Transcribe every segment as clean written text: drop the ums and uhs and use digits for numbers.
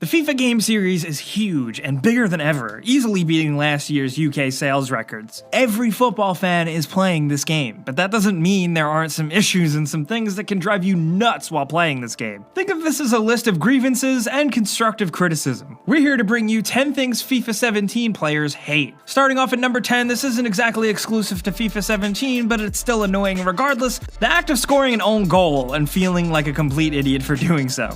The FIFA game series is huge and bigger than ever, easily beating last year's UK sales records. Every football fan is playing this game, but that doesn't mean there aren't some issues and some things that can drive you nuts while playing this game. Think of this as a list of grievances and constructive criticism. We're here to bring you 10 things FIFA 17 players hate. Starting off at number 10, this isn't exactly exclusive to FIFA 17, but it's still annoying regardless, the act of scoring an own goal and feeling like a complete idiot for doing so.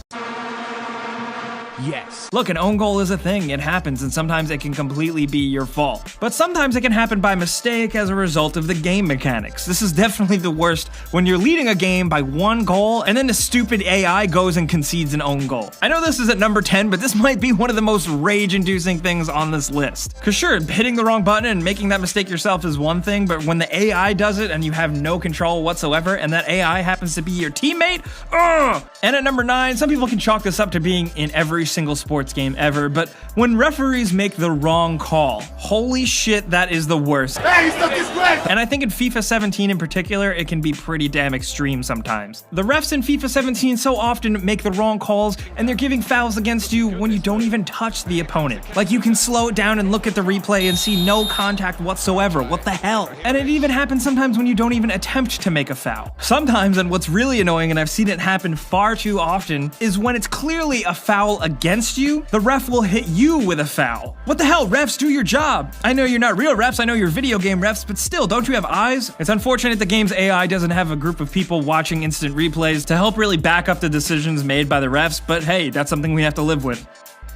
Yes. Look, an own goal is a thing, it happens, and sometimes it can completely be your fault. But sometimes it can happen by mistake as a result of the game mechanics. This is definitely the worst when you're leading a game by one goal, and then the stupid AI goes and concedes an own goal. I know this is at number 10, but this might be one of the most rage-inducing things on this list. Cause sure, hitting the wrong button and making that mistake yourself is one thing, but when the AI does it and you have no control whatsoever, and that AI happens to be your teammate, ugh! And at number 9, some people can chalk this up to being in every single sports game ever, but when referees make the wrong call, holy shit, that is the worst. And I think in FIFA 17 in particular, it can be pretty damn extreme sometimes. The refs in FIFA 17 so often make the wrong calls, and they're giving fouls against you when you don't even touch the opponent. Like, you can slow it down and look at the replay and see no contact whatsoever. What the hell? And it even happens sometimes when you don't even attempt to make a foul. Sometimes, and what's really annoying, and I've seen it happen far too often, is when it's clearly a foul against you, the ref will hit you with a foul. What the hell, refs, do your job. I know you're not real refs, I know you're video game refs, but still, don't you have eyes? It's unfortunate the game's AI doesn't have a group of people watching instant replays to help really back up the decisions made by the refs, but hey, that's something we have to live with.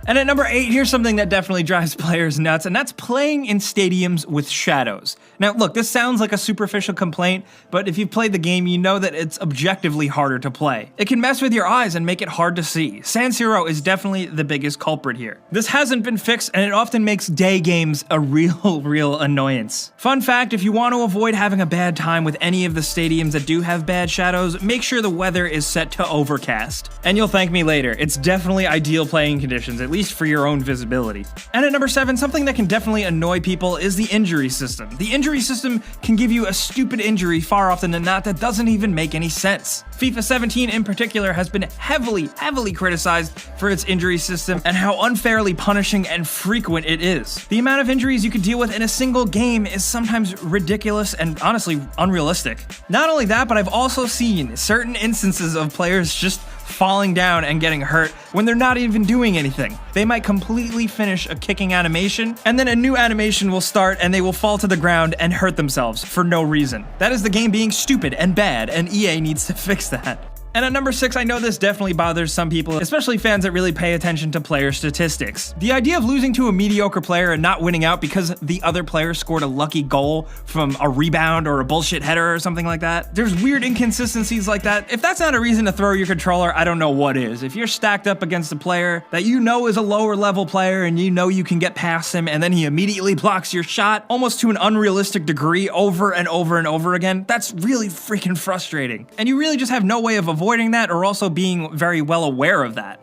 And at number 8, here's something that definitely drives players nuts, and that's playing in stadiums with shadows. Now look, this sounds like a superficial complaint, but if you've played the game, you know that it's objectively harder to play. It can mess with your eyes and make it hard to see. San Siro is definitely the biggest culprit here. This hasn't been fixed, and it often makes day games a real annoyance. Fun fact, if you want to avoid having a bad time with any of the stadiums that do have bad shadows, make sure the weather is set to overcast. And you'll thank me later, it's definitely ideal playing conditions, at least for your own visibility. And at number 7, something that can definitely annoy people is the injury system. The injury system can give you a stupid injury far often than not that doesn't even make any sense. FIFA 17 in particular has been heavily criticized for its injury system and how unfairly punishing and frequent it is. The amount of injuries you can deal with in a single game is sometimes ridiculous and honestly unrealistic. Not only that, but I've also seen certain instances of players just falling down and getting hurt when they're not even doing anything. They might completely finish a kicking animation, and then a new animation will start and they will fall to the ground and hurt themselves for no reason. That is the game being stupid and bad, and EA needs to fix that. And at number 6, I know this definitely bothers some people, especially fans that really pay attention to player statistics. The idea of losing to a mediocre player and not winning out because the other player scored a lucky goal from a rebound or a bullshit header or something like that. There's weird inconsistencies like that. If that's not a reason to throw your controller, I don't know what is. If you're stacked up against a player that you know is a lower level player and you know you can get past him and then he immediately blocks your shot almost to an unrealistic degree over and over again, that's really freaking frustrating. And you really just have no way of avoiding that or also being very well aware of that.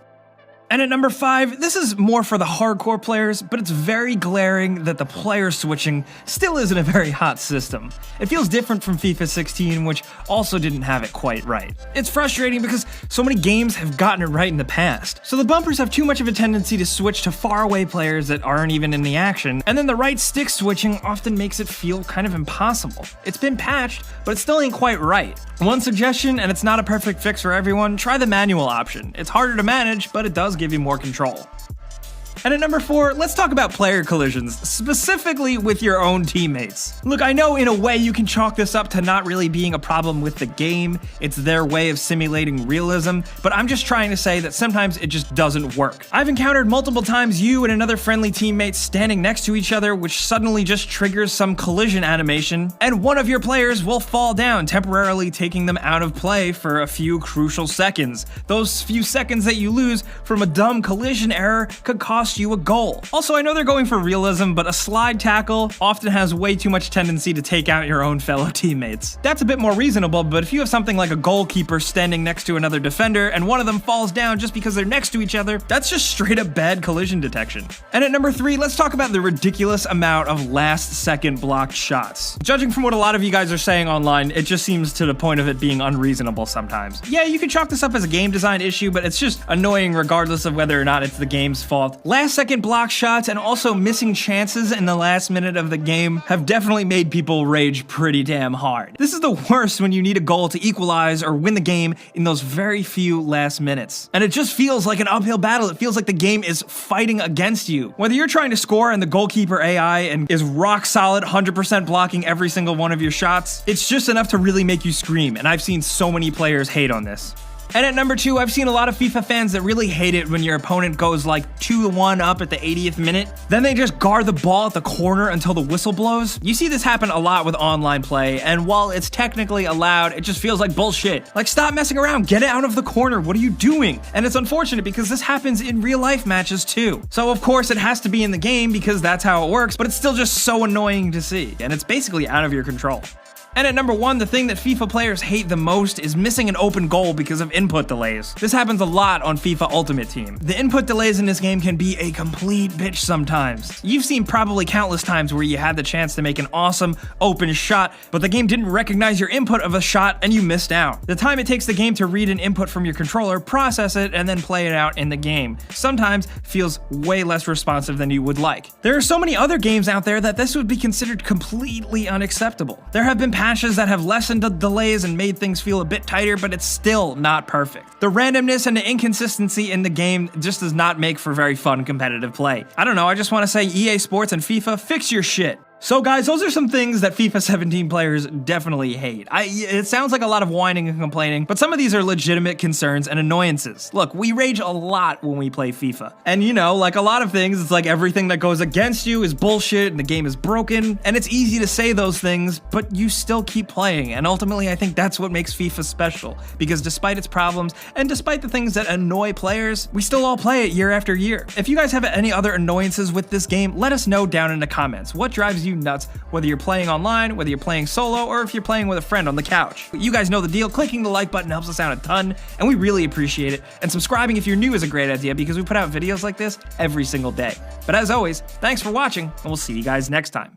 And at number 5, this is more for the hardcore players, but it's very glaring that the player switching still isn't a very hot system. It feels different from FIFA 16, which also didn't have it quite right. It's frustrating because so many games have gotten it right in the past. So the bumpers have too much of a tendency to switch to faraway players that aren't even in the action, and then the right stick switching often makes it feel kind of impossible. It's been patched, but it still ain't quite right. One suggestion, and it's not a perfect fix for everyone, try the manual option. It's harder to manage, but it does give you more control. And at number 4, let's talk about player collisions, specifically with your own teammates. Look, I know in a way you can chalk this up to not really being a problem with the game, it's their way of simulating realism, but I'm just trying to say that sometimes it just doesn't work. I've encountered multiple times you and another friendly teammate standing next to each other, which suddenly just triggers some collision animation, and one of your players will fall down, temporarily taking them out of play for a few crucial seconds. Those few seconds that you lose from a dumb collision error could cost cost you a goal. Also, I know they're going for realism, but a slide tackle often has way too much tendency to take out your own fellow teammates. That's a bit more reasonable, but if you have something like a goalkeeper standing next to another defender and one of them falls down just because they're next to each other, that's just straight up bad collision detection. And at number 3, let's talk about the ridiculous amount of last-second blocked shots. Judging from what a lot of you guys are saying online, it just seems to the point of it being unreasonable sometimes. Yeah, you can chalk this up as a game design issue, but it's just annoying regardless of whether or not it's the game's fault. Last-second block shots and also missing chances in the last minute of the game have definitely made people rage pretty damn hard. This is the worst when you need a goal to equalize or win the game in those very few last minutes. And it just feels like an uphill battle. It feels like the game is fighting against you. Whether you're trying to score and the goalkeeper AI and is rock solid 100% blocking every single one of your shots, it's just enough to really make you scream, and I've seen so many players hate on this. And at number 2, I've seen a lot of FIFA fans that really hate it when your opponent goes like 2-1 up at the 80th minute. Then they just guard the ball at the corner until the whistle blows. You see this happen a lot with online play, and while it's technically allowed, it just feels like bullshit. Like, stop messing around, get it out of the corner, what are you doing? And it's unfortunate because this happens in real life matches too. So of course it has to be in the game because that's how it works, but it's still just so annoying to see, and it's basically out of your control. And at number 1, the thing that FIFA players hate the most is missing an open goal because of input delays. This happens a lot on FIFA Ultimate Team. The input delays in this game can be a complete bitch sometimes. You've seen probably countless times where you had the chance to make an awesome open shot, but the game didn't recognize your input of a shot and you missed out. The time it takes the game to read an input from your controller, process it, and then play it out in the game sometimes feels way less responsive than you would like. There are so many other games out there that this would be considered completely unacceptable. There have been patches that have lessened the delays and made things feel a bit tighter, but it's still not perfect. The randomness and the inconsistency in the game just does not make for very fun competitive play. I don't know, I just want to say EA Sports and FIFA, fix your shit. So guys, those are some things that FIFA 17 players definitely hate. It sounds like a lot of whining and complaining, but some of these are legitimate concerns and annoyances. Look, we rage a lot when we play FIFA. And you know, like a lot of things, it's like everything that goes against you is bullshit and the game is broken. And it's easy to say those things, but you still keep playing. And ultimately, I think that's what makes FIFA special. Because despite its problems, and despite the things that annoy players, we still all play it year after year. If you guys have any other annoyances with this game, let us know down in the comments. What drives you nuts, whether you're playing online, whether you're playing solo, or if you're playing with a friend on the couch. You guys know the deal. Clicking the like button helps us out a ton, and we really appreciate it. And subscribing if you're new is a great idea because we put out videos like this every single day. But as always, thanks for watching, and we'll see you guys next time.